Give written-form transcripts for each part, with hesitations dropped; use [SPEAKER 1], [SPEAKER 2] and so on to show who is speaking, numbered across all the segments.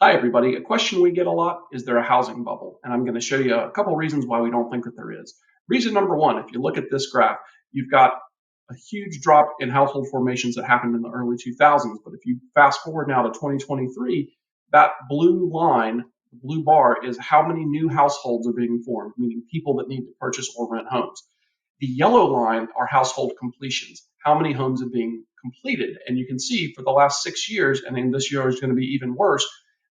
[SPEAKER 1] Hi, everybody. A question we get a lot, is there a housing bubble? And I'm going to show you a couple reasons why we don't think that there is. Reason number one, if you look at this graph, you've got a huge drop in household formations that happened in the early 2000s. But if you fast forward now to 2023, that blue line, the blue bar, is how many new households are being formed, meaning people that need to purchase or rent homes. The yellow line are household completions, how many homes are being completed. And you can see for the last 6 years, and then this year is going to be even worse,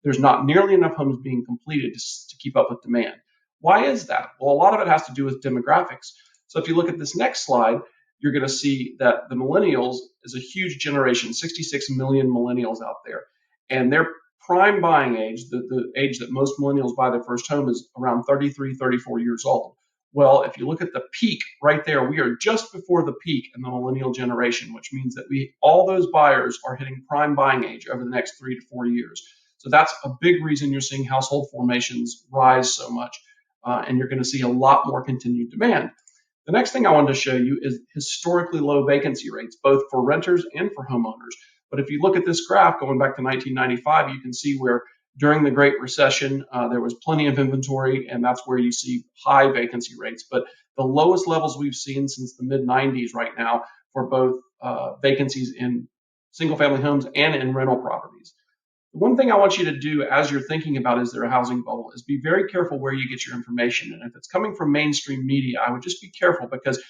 [SPEAKER 1] there's not nearly enough homes being completed to keep up with demand. Why is that? Well, a lot of it has to do with demographics. So if you look at this next slide, you're going to see that the millennials is a huge generation, 66 million millennials out there. And their prime buying age, the age that most millennials buy their first home, is around 33, 34 years old. Well, if you look at the peak right there, we are just before the peak in the millennial generation, which means that all those buyers are hitting prime buying age over the next 3 to 4 years. So that's a big reason you're seeing household formations rise so much, and you're going to see a lot more continued demand. The next thing I wanted to show you is historically low vacancy rates, both for renters and for homeowners. But if you look at this graph going back to 1995, you can see where during the Great Recession, there was plenty of inventory, and that's where you see high vacancy rates. But the lowest levels we've seen since the mid-90s right now for both vacancies in single-family homes and in rental properties. The one thing I want you to do as you're thinking about is there a housing bubble is be very careful where you get your information. And if it's coming from mainstream media, I would just be careful, because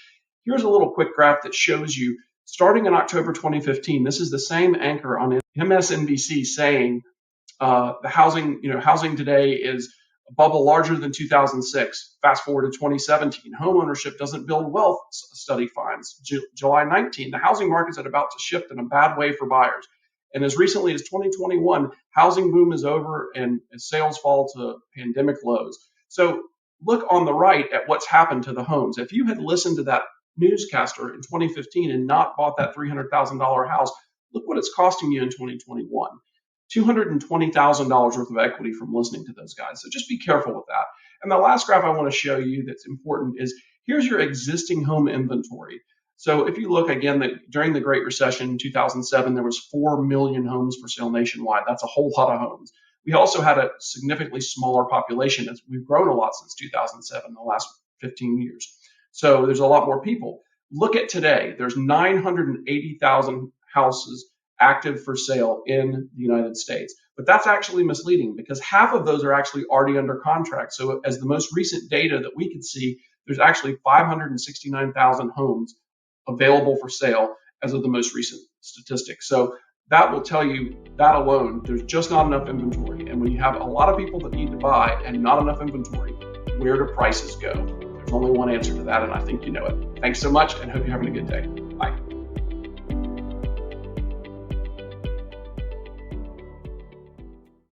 [SPEAKER 1] here's a little quick graph that shows you starting in October 2015, this is the same anchor on MSNBC saying the housing today is a bubble larger than 2006. Fast forward to 2017, home ownership doesn't build wealth, study finds. July 19, the housing market's about to shift in a bad way for buyers. And as recently as 2021, housing boom is over and sales fall to pandemic lows. So look on the right at what's happened to the homes. If you had listened to that newscaster in 2015 and not bought that $300,000 house, look what it's costing you in 2021. $220,000 worth of equity from listening to those guys. So just be careful with that. And the last graph I want to show you that's important is here's your existing home inventory. So if you look again, during the Great Recession in 2007, there was 4 million homes for sale nationwide. That's a whole lot of homes. We also had a significantly smaller population, as we've grown a lot since 2007, the last 15 years. So there's a lot more people. Look at today. There's 980,000 houses active for sale in the United States. But that's actually misleading, because half of those are actually already under contract. So as the most recent data that we could see, there's actually 569,000 homes available for sale as of the most recent statistics. So that will tell you that alone, there's just not enough inventory. And when you have a lot of people that need to buy and not enough inventory, where do prices go? There's only one answer to that, and I think you know it. Thanks so much, and hope you're having a good day.